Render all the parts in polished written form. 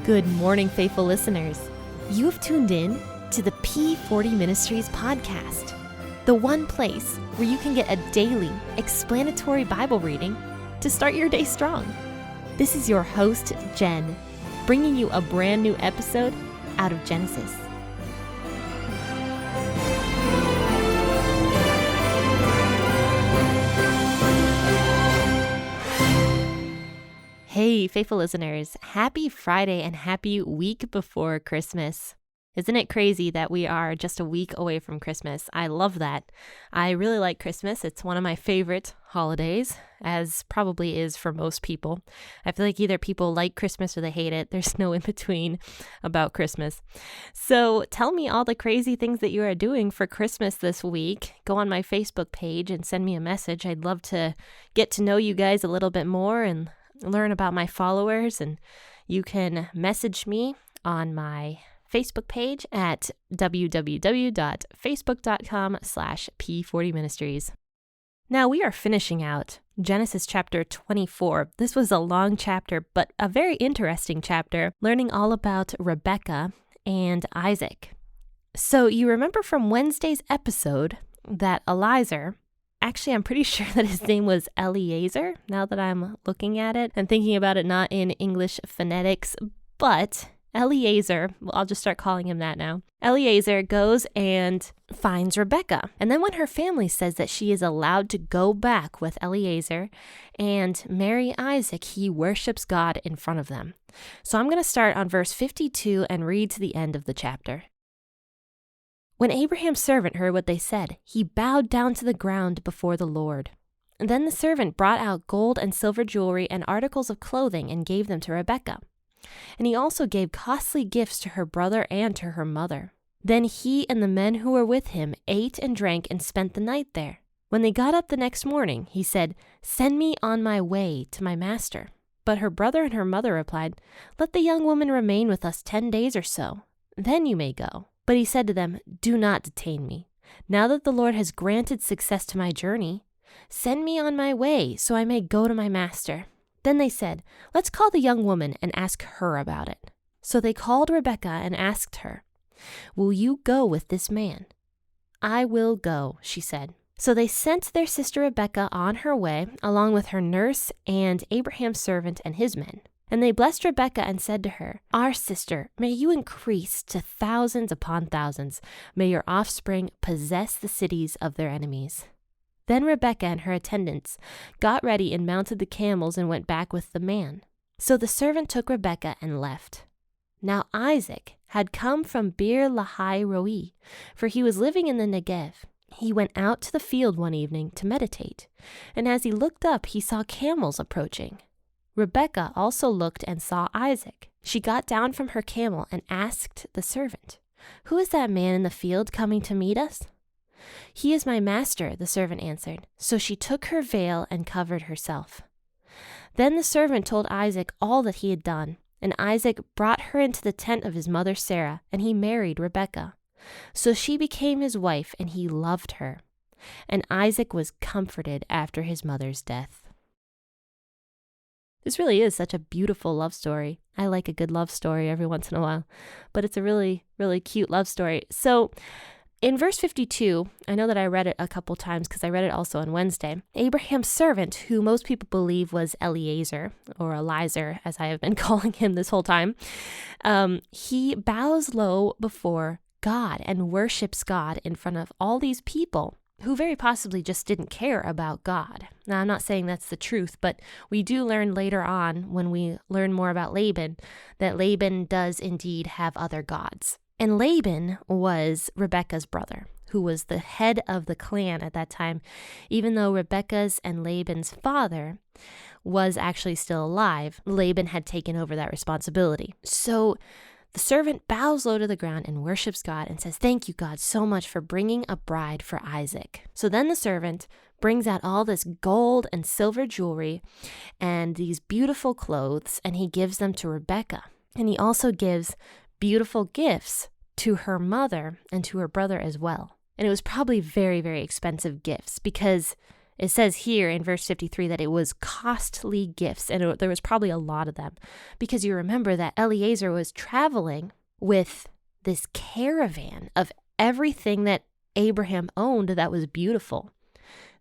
Good morning, faithful listeners. You have tuned in to the P40 Ministries podcast, the one place where you can get a daily explanatory Bible reading to start your day strong. This is your host, Jen, bringing you a brand new episode out of Genesis. Hey, faithful listeners, happy Friday and happy week before Christmas. Isn't it crazy that we are just a week away from Christmas? I love that. I really like Christmas. It's one of my favorite holidays, as probably is for most people. I feel like either people like Christmas or they hate it. There's no in between about Christmas. So tell me all the crazy things that you are doing for Christmas this week. Go on my Facebook page and send me a message. I'd love to get to know you guys a little bit more and learn about my followers, and you can message me on my Facebook page at www.facebook.com/P40ministries. Now we are finishing out Genesis chapter 24. This was a long chapter, but a very interesting chapter, learning all about Rebekah and Isaac. So you remember from Wednesday's episode that Eliezer, actually, I'm pretty sure that his name was Eliezer, now that I'm looking at it and thinking about it not in English phonetics, but Eliezer, well, I'll just start calling him that now. Eliezer goes and finds Rebekah. And then when her family says that she is allowed to go back with Eliezer and marry Isaac, he worships God in front of them. So I'm going to start on verse 52 and read to the end of the chapter. When Abraham's servant heard what they said, he bowed down to the ground before the Lord. And then the servant brought out gold and silver jewelry and articles of clothing and gave them to Rebekah. And he also gave costly gifts to her brother and to her mother. Then he and the men who were with him ate and drank and spent the night there. When they got up the next morning, he said, "Send me on my way to my master." But her brother and her mother replied, "Let the young woman remain with us 10 days or so. Then you may go." But he said to them, "Do not detain me. Now that the Lord has granted success to my journey, send me on my way so I may go to my master." Then they said, "Let's call the young woman and ask her about it." So they called Rebekah and asked her, "Will you go with this man?" "I will go," she said. So they sent their sister Rebekah on her way, along with her nurse and Abraham's servant and his men. And they blessed Rebekah and said to her, "Our sister, may you increase to thousands upon thousands. May your offspring possess the cities of their enemies." Then Rebekah and her attendants got ready and mounted the camels and went back with the man. So the servant took Rebekah and left. Now Isaac had come from Beer Lahai Roi, for he was living in the Negev. He went out to the field one evening to meditate, and as he looked up, he saw camels approaching. Rebekah also looked and saw Isaac. She got down from her camel and asked the servant, "Who is that man in the field coming to meet us?" "He is my master," the servant answered. So she took her veil and covered herself. Then the servant told Isaac all that he had done, and Isaac brought her into the tent of his mother Sarah, and he married Rebekah. So she became his wife, and he loved her. And Isaac was comforted after his mother's death. This really is such a beautiful love story. I like a good love story every once in a while, but it's a really, really cute love story. So in verse 52, I know that I read it a couple times because I read it also on Wednesday. Abraham's servant, who most people believe was Eliezer, or Eliezer, as I have been calling him this whole time, he bows low before God and worships God in front of all these people who very possibly just didn't care about God. Now, I'm not saying that's the truth, but we do learn later on when we learn more about Laban that Laban does indeed have other gods. And Laban was Rebekah's brother, who was the head of the clan at that time, even though Rebekah's and Laban's father was actually still alive. Laban had taken over that responsibility. So the servant bows low to the ground and worships God and says, "Thank you, God, so much for bringing a bride for Isaac." So then the servant brings out all this gold and silver jewelry and these beautiful clothes, and he gives them to Rebekah. And he also gives beautiful gifts to her mother and to her brother as well. And it was probably very, very expensive gifts because It says here in verse 53 that it was costly gifts, and there was probably a lot of them, because you remember that Eliezer was traveling with this caravan of everything that Abraham owned that was beautiful.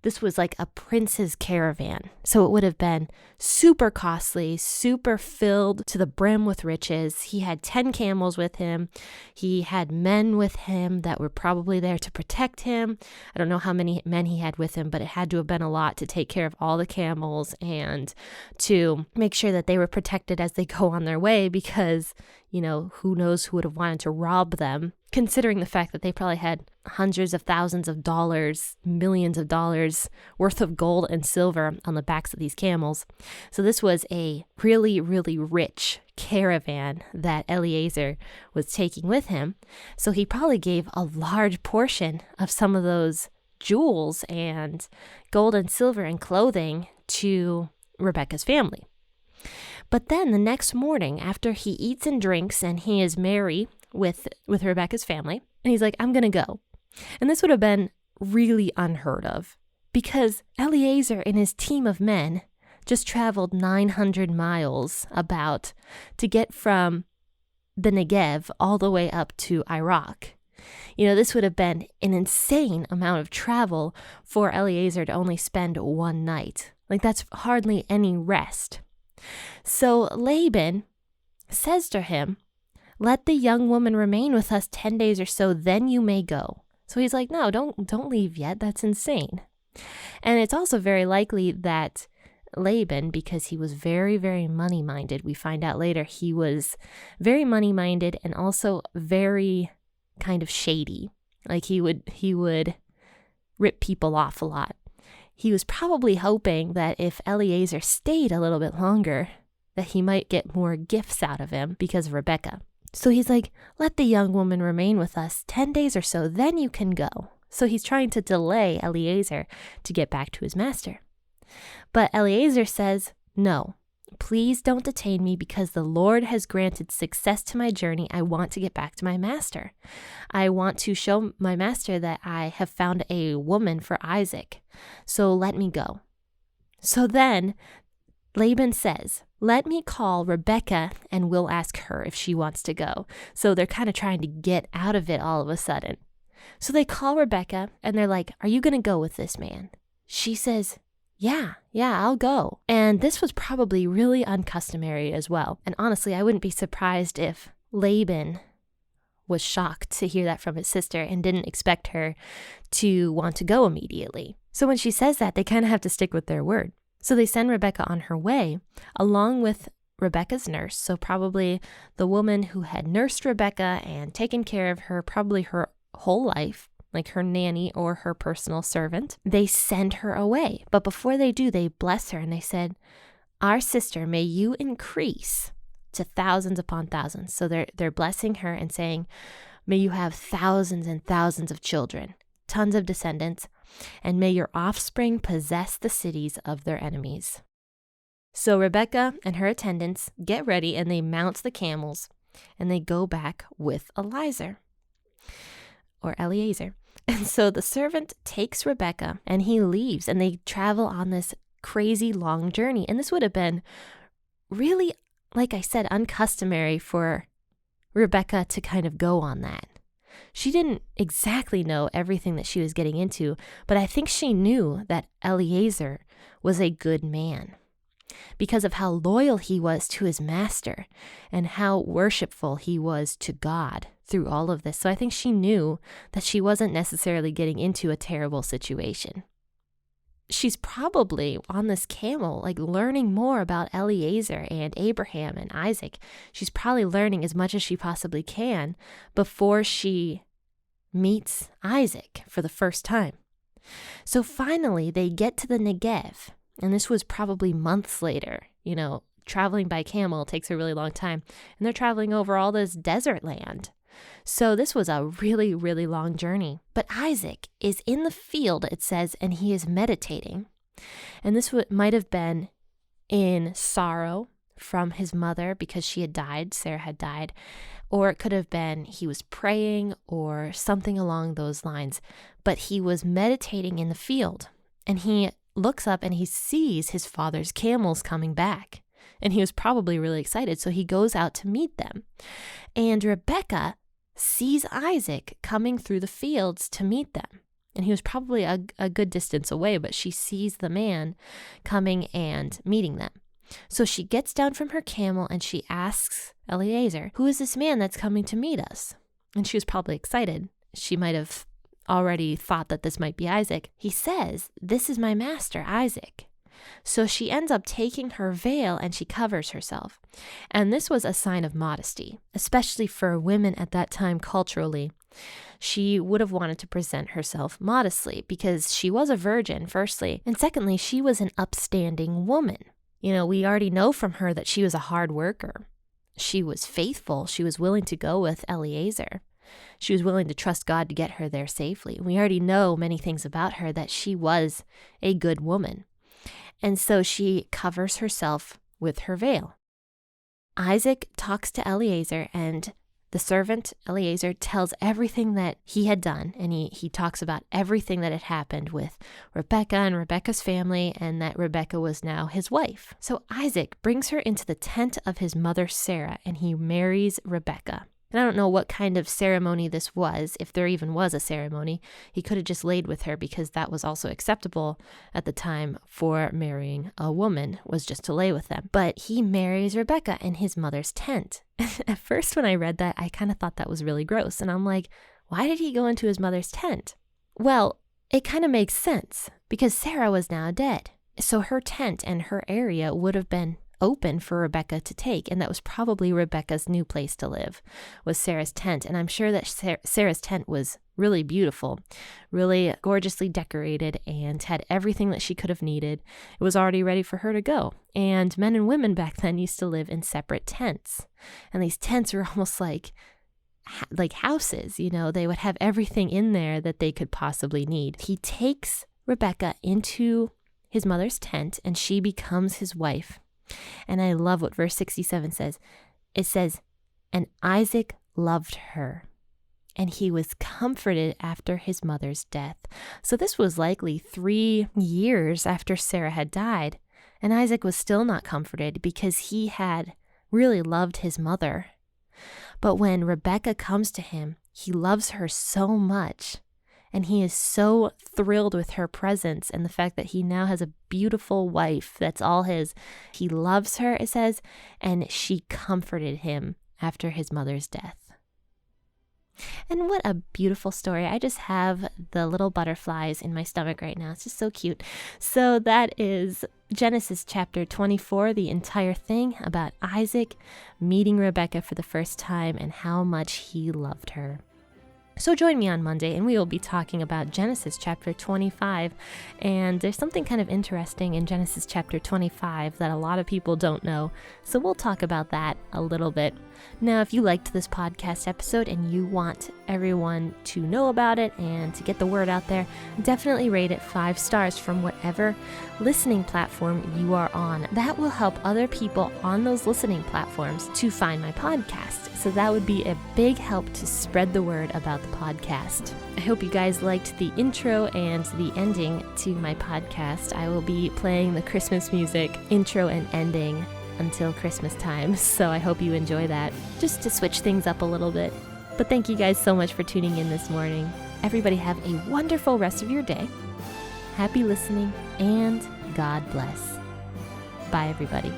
This was like a prince's caravan. So it would have been super costly, super filled to the brim with riches. He had 10 camels with him. He had men with him that were probably there to protect him. I don't know how many men he had with him, but it had to have been a lot to take care of all the camels and to make sure that they were protected as they go on their way, because, who knows who would have wanted to rob them, considering the fact that they probably had hundreds of thousands of dollars, millions of dollars worth of gold and silver on the backs of these camels. So this was a really, really rich caravan that Eliezer was taking with him. So he probably gave a large portion of some of those jewels and gold and silver and clothing to Rebekah's family. But then the next morning, after he eats and drinks and he is merry with Rebekah's family, and he's like, I'm going to go. And this would have been really unheard of, because Eliezer and his team of men just traveled 900 miles about to get from the Negev all the way up to Iraq. This would have been an insane amount of travel for Eliezer to only spend one night. Like, that's hardly any rest. So Laban says to him, let the young woman remain with us 10 days or so, then you may go. So he's like, no, don't leave yet. That's insane. And it's also very likely that Laban, because he was very, very money-minded, we find out later he was very money-minded and also very kind of shady. Like he would rip people off a lot. He was probably hoping that if Eliezer stayed a little bit longer, that he might get more gifts out of him because of Rebekah. So he's like, let the young woman remain with us 10 days or so, then you can go. So he's trying to delay Eliezer to get back to his master. But Eliezer says, no, please don't detain me, because the Lord has granted success to my journey. I want to get back to my master. I want to show my master that I have found a woman for Isaac. So let me go. So then Laban says, let me call Rebekah and we'll ask her if she wants to go. So they're kind of trying to get out of it all of a sudden. So they call Rebekah and they're like, are you going to go with this man? She says, yeah, I'll go. And this was probably really uncustomary as well. And honestly, I wouldn't be surprised if Laban was shocked to hear that from his sister and didn't expect her to want to go immediately. So when she says that, they kind of have to stick with their word. So they send Rebekah on her way, along with Rebekah's nurse. So probably the woman who had nursed Rebekah and taken care of her probably her whole life, like her nanny or her personal servant. They send her away. But before they do, they bless her and they said, our sister, may you increase to thousands upon thousands. So they're blessing her and saying, may you have thousands and thousands of children, tons of descendants, and may your offspring possess the cities of their enemies. So Rebekah and her attendants get ready and they mount the camels and they go back with Eliezer. And so the servant takes Rebekah and he leaves and they travel on this crazy long journey. And this would have been really, like I said, uncustomary for Rebekah to kind of go on that. She didn't exactly know everything that she was getting into, but I think she knew that Eliezer was a good man because of how loyal he was to his master and how worshipful he was to God through all of this. So I think she knew that she wasn't necessarily getting into a terrible situation. She's probably on this camel, like learning more about Eliezer and Abraham and Isaac. She's probably learning as much as she possibly can before she meets Isaac for the first time. So finally, they get to the Negev, and this was probably months later. Traveling by camel takes a really long time, and they're traveling over all this desert land. So this was a really, really long journey. But Isaac is in the field, it says, and he is meditating. And this might have been in sorrow from his mother because she had died, Sarah had died. Or it could have been he was praying or something along those lines. But he was meditating in the field. And he looks up and he sees his father's camels coming back. And he was probably really excited, so he goes out to meet them. And Rebekah sees Isaac coming through the fields to meet them. And he was probably a good distance away, but she sees the man coming and meeting them. So she gets down from her camel and she asks Eliezer, "Who is this man that's coming to meet us?" And she was probably excited. She might have already thought that this might be Isaac. He says, "This is my master, Isaac." So she ends up taking her veil and she covers herself. And this was a sign of modesty, especially for women at that time culturally. She would have wanted to present herself modestly because she was a virgin, firstly. And secondly, she was an upstanding woman. We already know from her that she was a hard worker. She was faithful. She was willing to go with Eliezer. She was willing to trust God to get her there safely. We already know many things about her, that she was a good woman. And so she covers herself with her veil. Isaac talks to Eliezer, and the servant Eliezer tells everything that he had done. And he talks about everything that had happened with Rebekah and Rebekah's family, and that Rebekah was now his wife. So Isaac brings her into the tent of his mother Sarah, and he marries Rebekah. And I don't know what kind of ceremony this was, if there even was a ceremony. He could have just laid with her, because that was also acceptable at the time for marrying a woman, was just to lay with them. But he marries Rebekah in his mother's tent. At first, when I read that, I kind of thought that was really gross. And I'm like, why did he go into his mother's tent? Well, it kind of makes sense, because Sarah was now dead. So her tent and her area would have been open for Rebekah to take, and that was probably Rebekah's new place to live, was Sarah's tent. And I'm sure that Sarah's tent was really beautiful, really gorgeously decorated, and had everything that she could have needed. It was already ready for her to go. And men and women back then used to live in separate tents, and these tents were almost like houses. They would have everything in there that they could possibly need. He takes Rebekah into his mother's tent, and she becomes his wife. And I love what verse 67 says. It says, "And Isaac loved her, and he was comforted after his mother's death." So this was likely 3 years after Sarah had died, and Isaac was still not comforted, because he had really loved his mother. But when Rebekah comes to him, he loves her so much, and he is so thrilled with her presence and the fact that he now has a beautiful wife that's all his. He loves her, it says, and she comforted him after his mother's death. And what a beautiful story. I just have the little butterflies in my stomach right now. It's just so cute. So that is Genesis chapter 24, the entire thing about Isaac meeting Rebekah for the first time and how much he loved her. So join me on Monday, and we will be talking about Genesis chapter 25. And there's something kind of interesting in Genesis chapter 25 that a lot of people don't know. So we'll talk about that a little bit. Now, if you liked this podcast episode and you want everyone to know about it and to get the word out there, definitely rate it 5 stars from whatever listening platform you are on. That will help other people on those listening platforms to find my podcast. So that would be a big help to spread the word about the podcast. I hope you guys liked the intro and the ending to my podcast. I will be playing the Christmas music, intro and ending, until Christmas time. So I hope you enjoy that, just to switch things up a little bit. But thank you guys so much for tuning in this morning. Everybody have a wonderful rest of your day. Happy listening, and God bless. Bye, everybody.